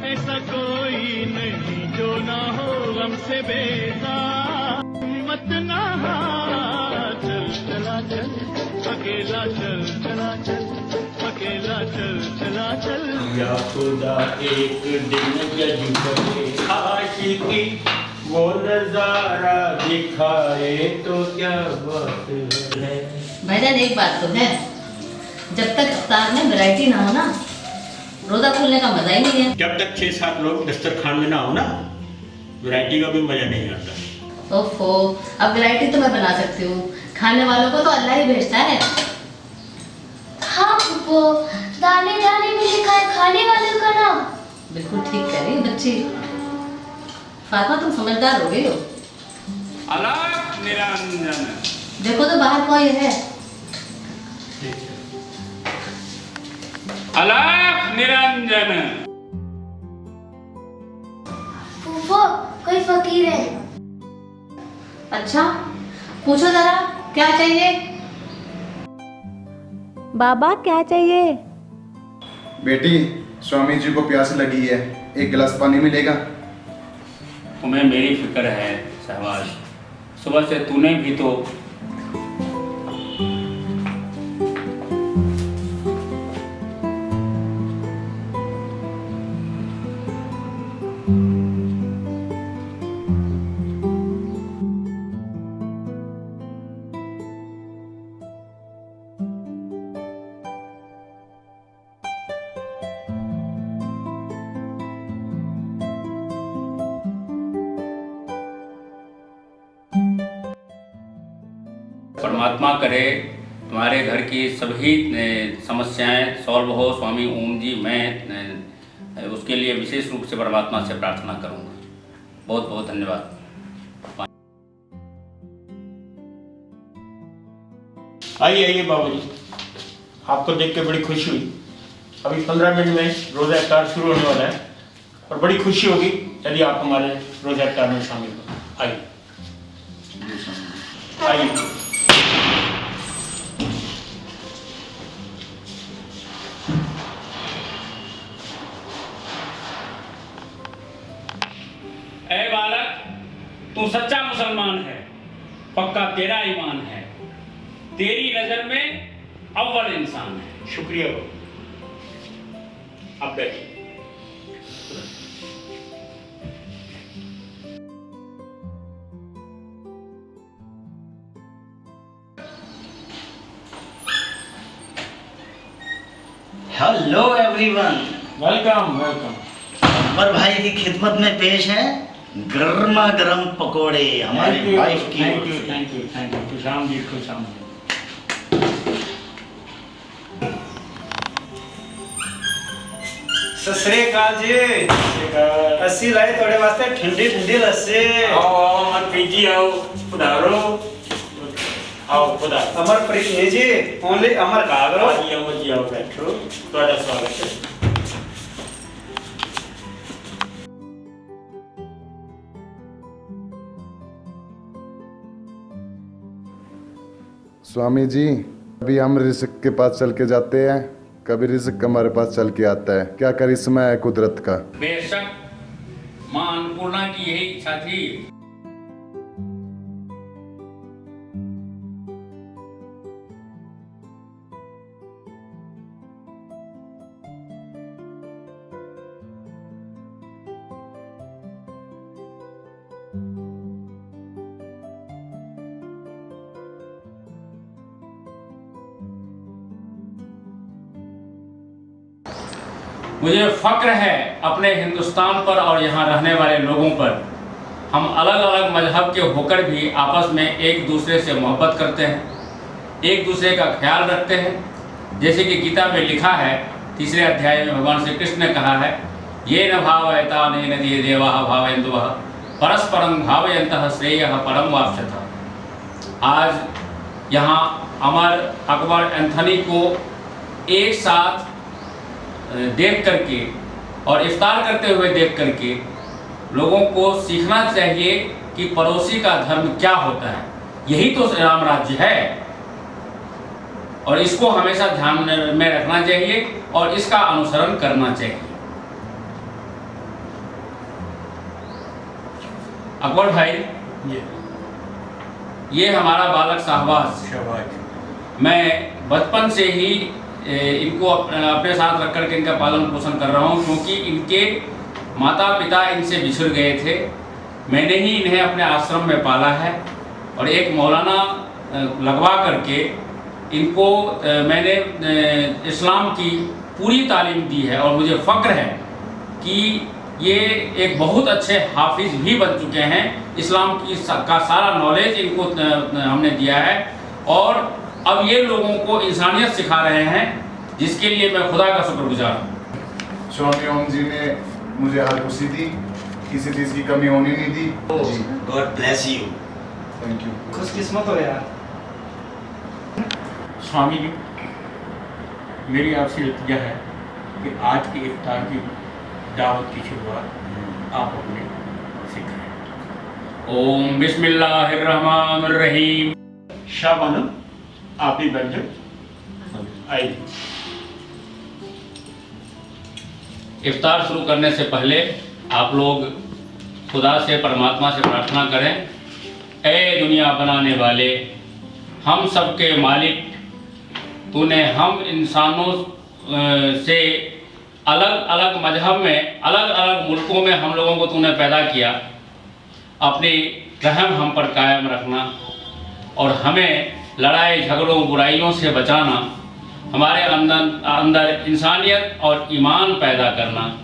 ऐसा कोई नहीं जो ना हो हमसे बेजार, मत ना चल चला चल अकेला, चल चला चल अकेला, चल चला चल। या खुदा एक दिन जज्बे आशिकी वो नजारा दिखाए तो क्या बात है। भाईजान एक बात तो है, जब तक इफ्तार में वैरायटी ना हो ना, रोजा खोलने का मजा ही नहीं है। जब तक 6-7 लोग दस्तरखान में ना हो ना, वैरायटी का भी मजा नहीं आता। ओफो, अब वैरायटी तो मैं बना सकती हूँ, खाने वालों को तो अल्लाह ही भेजता है। हाँ फूफो, दाने दाने में लिखा है खाने वालों का नाम। बिल्कुल ठीक कह रही बच्ची। फातिमा तुम समझदार हो गई हो। अलग निरंजन। देखो तो बाहर कोई है। अलग निरंजन। फूफो, कोई फकीर है। अच्छा, पूछो जरा क्या चाहिए। बाबा क्या चाहिए। बेटी, स्वामी जी को प्यास लगी है, एक गिलास पानी मिलेगा। तुम्हें मेरी फिक्र है शहबाज, सुबह से तूने भी तो परमात्मा करे तुम्हारे घर की सभी समस्याएं सॉल्व हो। स्वामी ओम जी, मैं उसके लिए विशेष रूप से परमात्मा से प्रार्थना करूंगा। बहुत बहुत धन्यवाद। आइए आइए बाबा जी, आपको देख के बड़ी खुशी हुई। अभी 15 मिनट में रोजा इफ्तार शुरू होने वाला है और बड़ी खुशी होगी यदि आप हमारे रोजा इफ्तार में शामिल हो। आइए आइए। ऐ बालक, तू सच्चा मुसलमान है, पक्का तेरा ईमान है, तेरी नजर में अव्वल इंसान है। शुक्रिया बाबा, आप बैठिए। Hello everyone, welcome welcome. Akbar भाई की खिदमत में पेश है गर्मा गर्म पकोड़े हमारी वाइफ की। Thank you thank you thank you. खुश आमदीद, खुश आमदीद। सत श्री अकाल जी। अस्सी लाई थोड़े वास्ते ठंडी ठंडी लस्सी। आओ आओ मत पीजिए, आओ पधारो, आओ पधारो। अमर प्रीत जी, ओनली अमर कागरो। आइए अमर जी, आओ बैठो, ਤੁਹਾਡਾ स्वागत है। स्वामी जी, अभी हम रिज़्क के पास चल के जाते हैं, कभी रिज़्क हमारे पास चल के आता है। क्या करिश्मा है कुदरत का। बेशक मां अन्नपूर्णा की यही इच्छा थी। मुझे फक्र है अपने हिंदुस्तान पर और यहाँ रहने वाले लोगों पर। हम अलग अलग मजहब के होकर भी आपस में एक दूसरे से मोहब्बत करते हैं, एक दूसरे का ख्याल रखते हैं। जैसे कि गीता में लिखा है, 3 अध्याय में भगवान श्री कृष्ण ने कहा है, ये न भावयता नदी देवा भावयन्तु परस्परं भावयन्तः श्रेयः परम वाप्स्यथ। आज यहाँ अमर अकबर एंथनी को एक साथ देख करके और इफ्तार करते हुए देख करके लोगों को सीखना चाहिए कि पड़ोसी का धर्म क्या होता है। यही तो राम राज्य है और इसको हमेशा ध्यान में रखना चाहिए और इसका अनुसरण करना चाहिए। अकबर भाई, ये हमारा बालक शाहबाज, मैं बचपन से ही इनको अपने साथ रख कर के इनका पालन पोषण कर रहा हूँ, क्योंकि इनके माता पिता इनसे बिछड़ गए थे। मैंने ही इन्हें अपने आश्रम में पाला है और एक मौलाना लगवा करके इनको मैंने इस्लाम की पूरी तालीम दी है और मुझे फ़ख्र है कि ये एक बहुत अच्छे हाफिज भी बन चुके हैं। इस्लाम का सारा नॉलेज इनको हमने दिया है और अब ये लोगों को इंसानियत सिखा रहे हैं, जिसके लिए मैं खुदा का शुक्रगुजार हूँ। स्वामी ओम जी ने मुझे हर खुशी दी, किसी चीज़ की कमी होने नहीं दी। God bless you. Thank you. खुशकिस्मत हो यार। स्वामी जी, मेरी आपसे इल्तिजा है कि आज की इफ्तार की दावत की शुरुआत आप अपने सिखाएं। ओम बिस्मिल्लाहिर्रहमानिर्रहीम। शाबानो, आप ही बैठ जाओ। आइए। इफ्तार शुरू करने से पहले आप लोग खुदा से, परमात्मा से प्रार्थना करें, ऐ दुनिया बनाने वाले, हम सब के मालिक, तूने हम इंसानों से अलग अलग मजहब में, अलग अलग मुल्कों में हम लोगों को तूने पैदा किया। अपनी रहम हम पर कायम रखना और हमें लड़ाई झगड़ों बुराइयों से बचाना, हमारे अंदर इंसानियत और ईमान पैदा करना।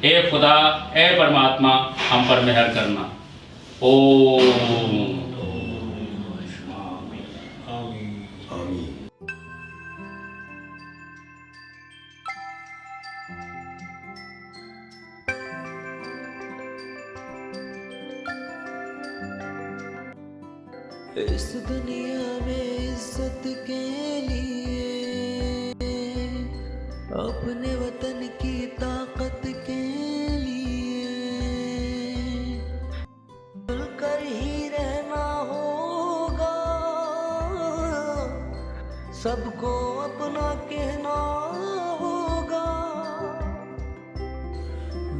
ए खुदा, ए परमात्मा, हम पर मेहर करना। ओम। इस दुनिया में इज्जत के लिए, अपने वतन की ताकत के लिए मिलकर ही रहना होगा, सबको अपना कहना होगा।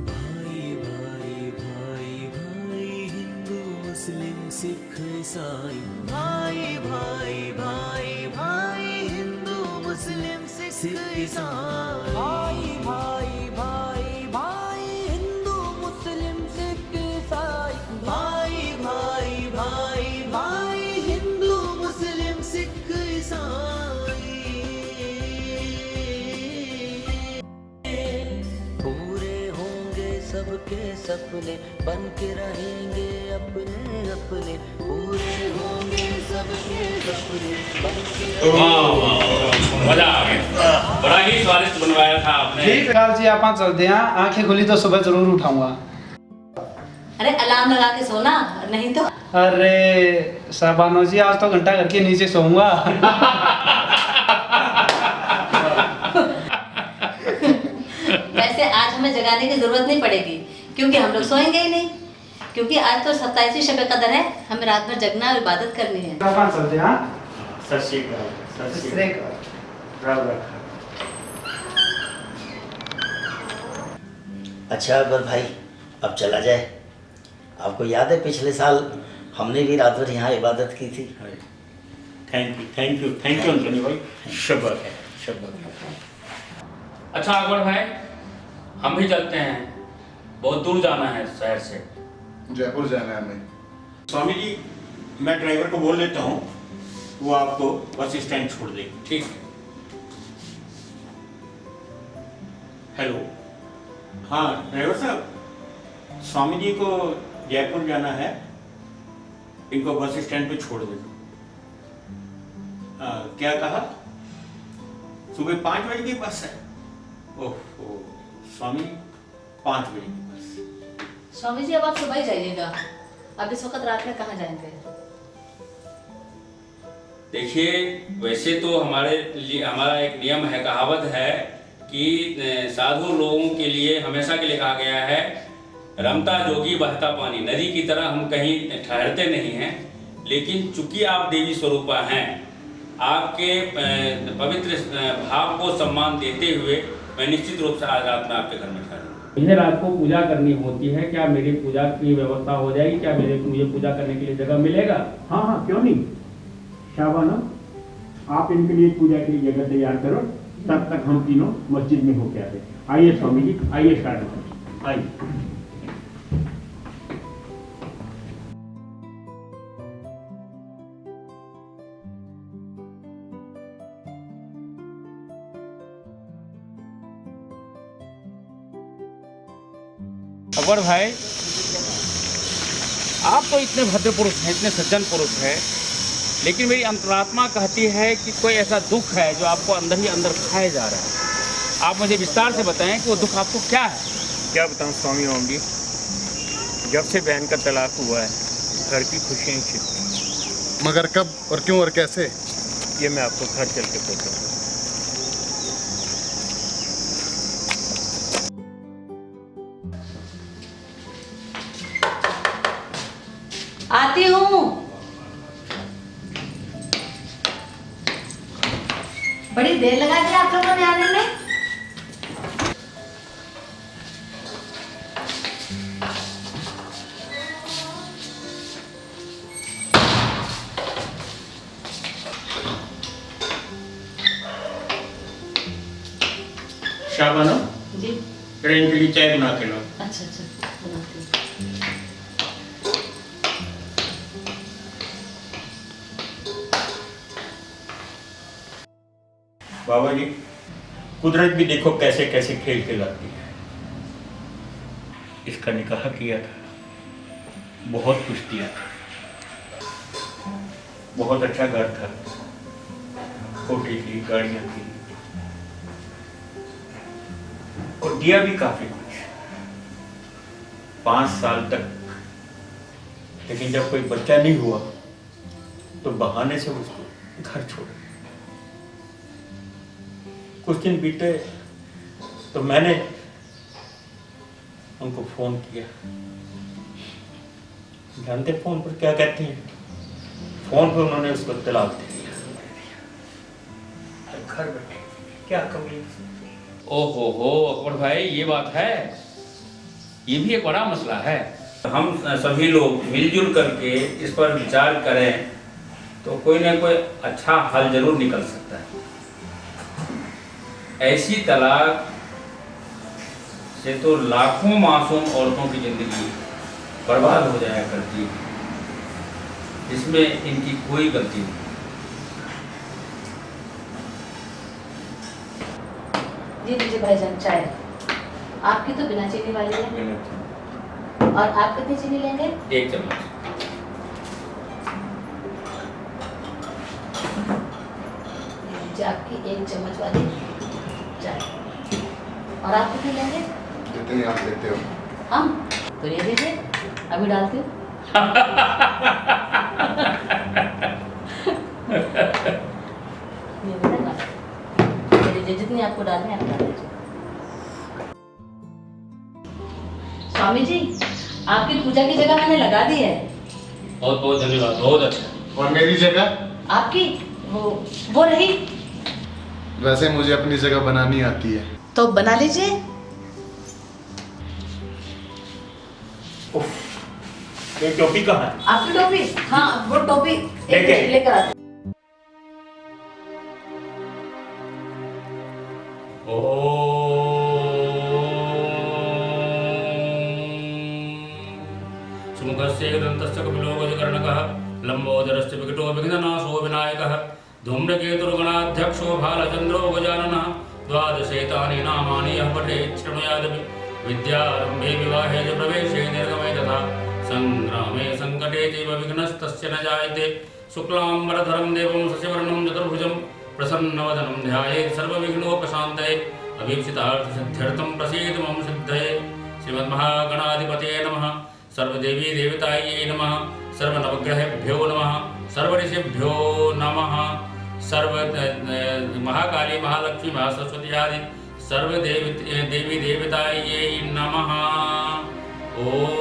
भाई भाई भाई भाई, हिंदू मुस्लिम सिख ईसाई, भाई भाई भाई भाई, हिंदू मुस्लिम सिख ईसाई, भाई भाई भाई भाई, हिंदू मुस्लिम सिख ईसाई, भाई भाई भाई भाई, हिंदू मुस्लिम सिख ईसाई। पूरे होंगे सबके सपने, बन के रहेंगे अपने अपने, पूरे होंगे सबके सपने, बन के मजा आ गया, बड़ा ही स्वादिष्ट बनवाया था आपने। ठीक है जी, आप चलते हैं। आंखें खुली तो सुबह जरूर उठाऊंगा। अरे अलार्म लगा के सोना, नहीं तो। अरे साहबानो जी, आज तो घंटा घर के नीचे सोऊंगा। वैसे आज हमें जगाने की जरूरत नहीं पड़ेगी, क्योंकि हम लोग सोएंगे ही नहीं, क्योंकि आज तो 27वीं शब कदर है। हमें रात भर जगना और इबादत करनी है। आप चलते हैं। सत श्री अकाल। सत श्री अकाल। राम रखा। अच्छा अकबर भाई, अब चला जाए। आपको याद है पिछले साल हमने भी रात भर यहाँ इबादत की थी। Thank you, thank you, thank you अंकनी भाई। शब्बत है, शब्बत है। अच्छा अकबर भाई, हम भी चलते हैं, बहुत दूर जाना है शहर से। जयपुर जाना है हमें। स्वामी जी, मैं ड्राइवर को बोल देता हूँ, वो आपको बस स्टैंड छोड़ देगी। ठीक। हेलो, हाँ ड्राइवर साहब, स्वामी जी को जयपुर जाना है, इनको बस स्टैंड पे छोड़ देना। क्या कहा? सुबह 5 बजे की बस है? ओहो स्वामी, 5 बजे की बस। स्वामी जी, अब आप सुबह ही जाइएगा, अब इस वक्त रात में कहाँ जाएंगे? देखिए, वैसे तो हमारे लिए हमारा एक नियम है, कहावत है कि साधु लोगों के लिए हमेशा के लिए कहा गया है, रमता जोगी बहता पानी। नदी की तरह हम कहीं ठहरते नहीं हैं, लेकिन चूंकि आप देवी स्वरूपा हैं, आपके पवित्र भाव को सम्मान देते हुए मैं निश्चित रूप से आज रात में आपके घर में ठहरूंगा। मुझे रात को पूजा करनी होती है, क्या मेरी पूजा की व्यवस्था हो जाएगी? क्या मुझे पूजा करने के लिए जगह मिलेगा? हाँ हाँ, क्यों नहीं। शाबाना, आप इनके लिए पूजा के लिए जगह तैयार करो, तब तक हम तीनों मस्जिद में होके आते। आइए स्वामी जी, आइए स्टार्ट करें, आइए। अकबर भाई, आप तो इतने भद्र पुरुष हैं, इतने सज्जन पुरुष हैं, लेकिन मेरी अंतरात्मा कहती है कि कोई ऐसा दुख है जो आपको अंदर ही अंदर खाए जा रहा है। आप मुझे विस्तार से बताएं कि वो दुख आपको क्या है? क्या बताऊँ स्वामी ओम जी, जब से बहन का तलाक हुआ है, घर की खुशियाँ छिपी। मगर कब और क्यों और कैसे, ये मैं आपको घर चल के बताऊँ। आती हूँ। बड़ी देर लगा दी आप लोगों ने आने में। शाबाना, जी, ट्रेन के लिए चाय बना के लो। अच्छा अच्छा, बनाती हूँ। बाबा जी, कुदरत भी देखो कैसे कैसे खेल के लाती है। इसका निकाह किया था, बहुत कुछ दिया था, बहुत अच्छा घर था, कोठी थी, गाड़ियां थी, और दिया भी काफी कुछ, 5 साल तक। लेकिन जब कोई बच्चा नहीं हुआ तो बहाने से उसको घर छोड़ा। कुछ दिन बीते तो मैंने उनको फोन किया। जानते फोन पर क्या कहते हैं? फोन पर उन्होंने उसको तलाक दे दिया। घर बैठे क्या कमी? ओहो अकबर भाई, ये बात है, ये भी एक बड़ा मसला है। हम सभी लोग मिलजुल करके इस पर विचार करें तो कोई ना कोई अच्छा हल जरूर निकल सकता है। ऐसी तलाक से तो लाखों मासूम औरतों की जिंदगी बर्बाद हो जाया करती है, इसमें इनकी कोई गलती नहीं। ये लीजिए भाईजान चाय। आपकी तो बिना चीनी वाली है। और आप कितनी चीनी लेंगे? 1 चम्मच। ये लीजिए आपकी 1 चम्मच वाली चाय। और आप कितनी लेंगे? जितनी आप लेते हो। हम तो ये लीजिए, अभी डालती हूँ। ये लीजिए, जितनी आपको डालनी है आप डाल दीजिए। स्वामी जी, आपकी पूजा की जगह मैंने लगा दी है। बहुत बहुत धन्यवाद, बहुत अच्छा। और मेरी जगह? आपकी वो रही। वैसे मुझे अपनी जगह बनानी आती है। तो बना लीजिए। ये टोपी कहाँ है? आपकी टोपी? हाँ, वो टोपी लेकर आते। सुमुखस्य दन्तस्य कपिलो गजकर्णकः लम्बोदरस्य विकटो विघ्ननाशो विनायकः धूम्रकेतुर्गणाध्यक्षो भालचन्द्रो गजाननः द्वादशैतानि नामानि यः पठेत् शृणुयादपि विद्यारम्भे विवाहे च प्रवेशे निर्गमे तथा संग्रामे संकटे चैव विघ्नस्तस्य न जायते। शुक्लाम्बरधरं देवं शशिवर्णं चतुर्भुजं प्रसन्नवदनं ध्यायेत् सर्वविघ्नोपशान्तये। अभीप्सितार्थसिद्ध्यर्थं प्रसीद मम सिद्धये। श्रीमन्महागणाधिपतये नमः। सर्वदेवी देवतायै नमः। सर्वनवग्रहेभ्यो नमः। सर्वऋषिभ्यो नमः। सर्व महाकाली महालक्ष्मी महासरस्वती आदि देवी देवतायै नमः। ओम।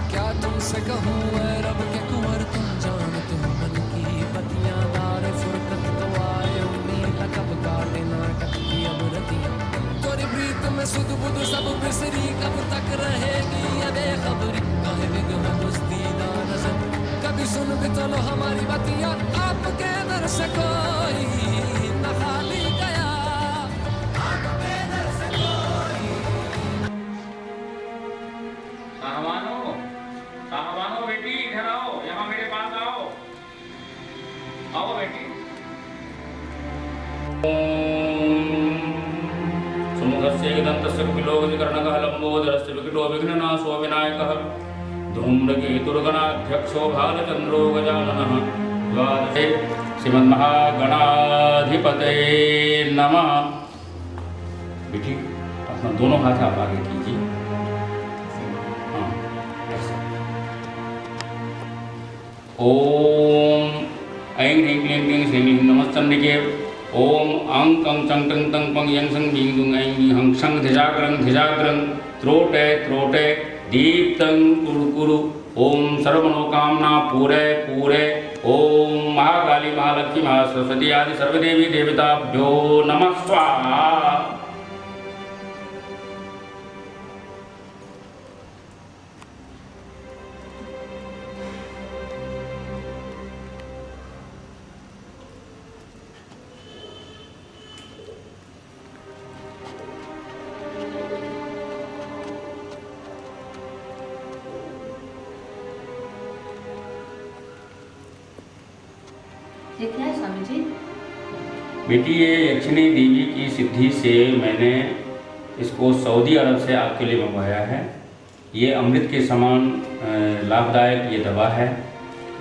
क्या तुमसे कहूँ ऐ रब के कुंवर, तुम जानते हो मन की बतियां। दारे फुरकत तो आए उम्मीद, कब काटे नाटक की अब रतियां। तोरी प्रीत में सुध बुध सब बिसरी, कब तक रहेगी ये बेखबरी। काहे बिगह बुज़दीदा नज़र, कभी सुन भी तो लो हमारी बतियां। आपके दर से कोई न खाली गया, आपके दर से कोई। साहबानो बेटी इधर आओ, यहाँ मेरे पास आओ। आओ बेटी। सुमुखस्य एकदन्तस्य कुपिलोकनिकर्णकः लम्बोदरस्य विकटो विघ्ननाशो विनायकः। धूम्रकेतुर्गणाध्यक्षो भालचन्द्रो गजाननः। द्वादशे श्रीमन्महागणाधिपतये नमः। बेटी अपना दोनों हाथ आप आगे कीजिए। ओम ऐं ह्रीं क्लीं क्लीं श्रीं ह्रीं नमश्चंडिके। ओम अं कं चं टं तं पं यं सं बीं दुं ऐं हं क्षं धिजाग्रं त्रोटे त्रोटे दीप्तं कुरु कुरु। ओम सर्वमनोकामना पूरे पूरे। ओम महाकाली महालक्ष्मी महासरस्वती आदि सर्वदेवी देवताभ्यो नमः स्वाहा। ये क्या है स्वामी जी? बेटी ये यक्षिणी देवी की सिद्धि से मैंने इसको सऊदी अरब से आपके लिए मंगवाया है। ये अमृत के समान लाभदायक ये दवा है।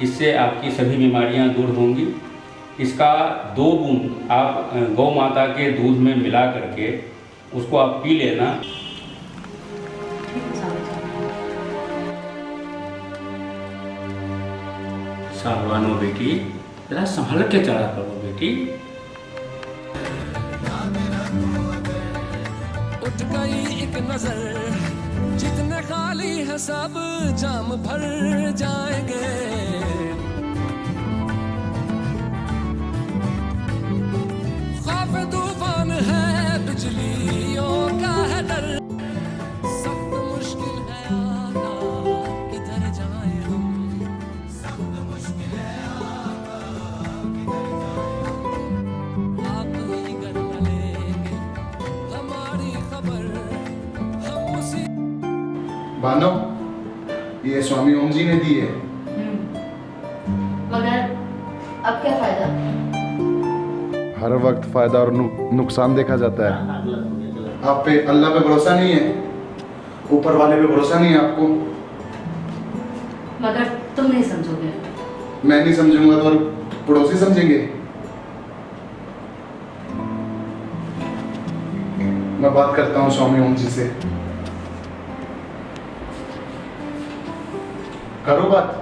इससे आपकी सभी बीमारियां दूर होंगी। इसका 2 बूंद आप गौ माता के दूध में मिला करके उसको आप पी लेना। सावधानो बेटी, जरा संभल के चला करो बेटी। उठ गई एक नजर, जितने खाली है सब जाम भर जाएंगे। खौफ तूफान है, बिजलियों का है डर। सख्त मुश्किल है आका, किधर जाए हम। सख्त मुश्किल है आका, किधर जाए हम। आप ही कर लेंगे हमारी खबर, हम उसी। बानो, ये स्वामी ओम जी ने दी है। मगर अब क्या फायदा? हर वक्त फायदा और नुकसान देखा जाता है। आप पे अल्लाह पे भरोसा नहीं है, ऊपर वाले पे भरोसा नहीं है आपको। मगर तुम नहीं समझोगे। मैं नहीं समझूंगा तो और पड़ोसी समझेंगे। मैं बात करता हूँ स्वामी ओम जी से। करो बात।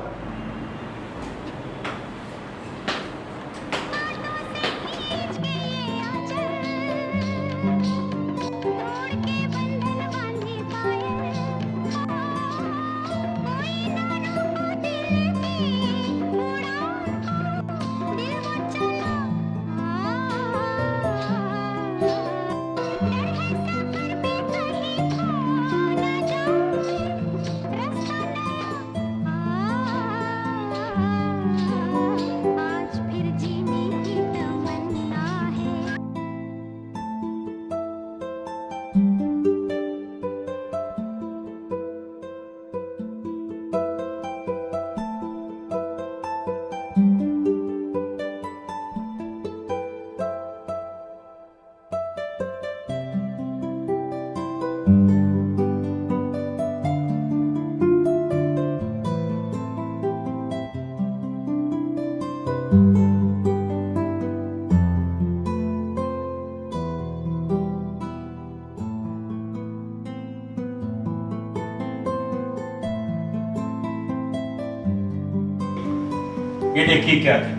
ये देखिए क्या है,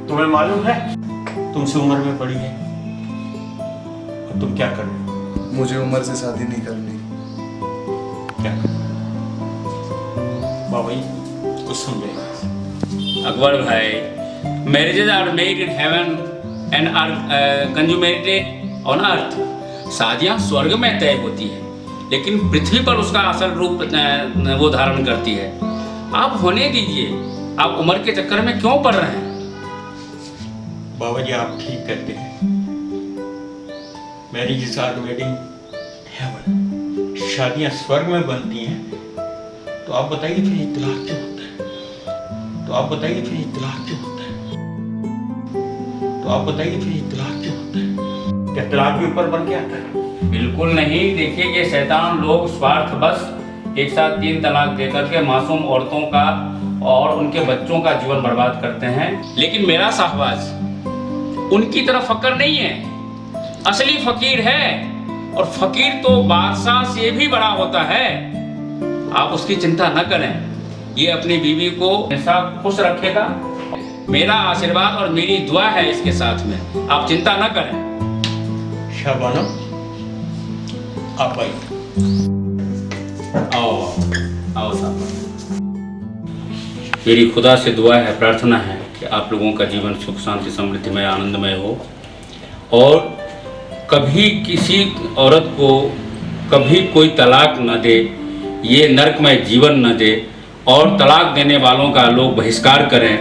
तुम्हें मालूम है तुमसे उम्र में बड़ी है और तुम क्या कर रहे हो? मुझे उम्र से शादी नहीं करनी। क्या कर रहे हो? बाबा जी कुछ समझेगा। अकबर भाई, marriages are made in heaven and are consummated on earth. शादियाँ स्वर्ग में तय होती है, लेकिन पृथ्वी पर उसका असल रूप वो धारण करती है। आप होने दीजिए, आप उम्र के चक्कर में क्यों पड़ रहे हैं? बाबा जी आप ठीक कहते हैं, marriages are made in heaven, शादियाँ स्वर्ग में बनती हैं। तो आप बताइए फिर इत्तलाक क्यों होता है? तो आप बताइए फिर इत्तलाक क्यों होता है? तो आप बताइए फिर इत्तलाक क्यों होता है? क्या तलाक भी ऊपर बन के आता है? बिल्कुल नहीं। देखिए, ये शैतान लोग स्वार्थ बस एक साथ 3 तलाक देकर के मासूम औरतों का और उनके बच्चों का जीवन बर्बाद करते हैं। लेकिन मेरा शाहबाज उनकी तरफ फकर नहीं है, असली फकीर है, और फकीर तो बादशाह से भी बड़ा होता है। आप उसकी चिंता न करें, ये अपनी बीवी को हमेशा खुश रखेगा। मेरा आशीर्वाद और मेरी दुआ है इसके साथ में, आप चिंता न करें। शाबानो आप आइए। आओ साहब। मेरी खुदा से दुआ है, प्रार्थना है कि आप लोगों का जीवन सुख शांति समृद्धिमय आनंदमय हो, और कभी किसी औरत को कभी कोई तलाक न दे, ये नरकमय जीवन न दे, और तलाक देने वालों का लोग बहिष्कार करें।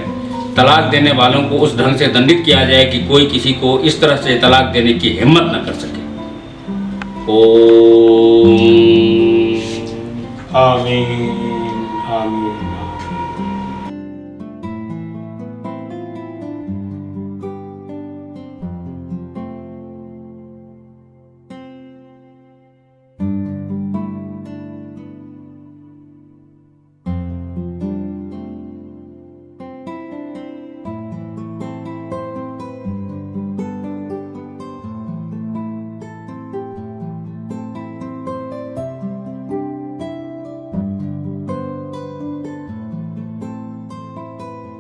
तलाक देने वालों को उस ढंग से दंडित किया जाए कि कोई किसी को इस तरह से तलाक देने की हिम्मत न कर सके। आमीन आमीन।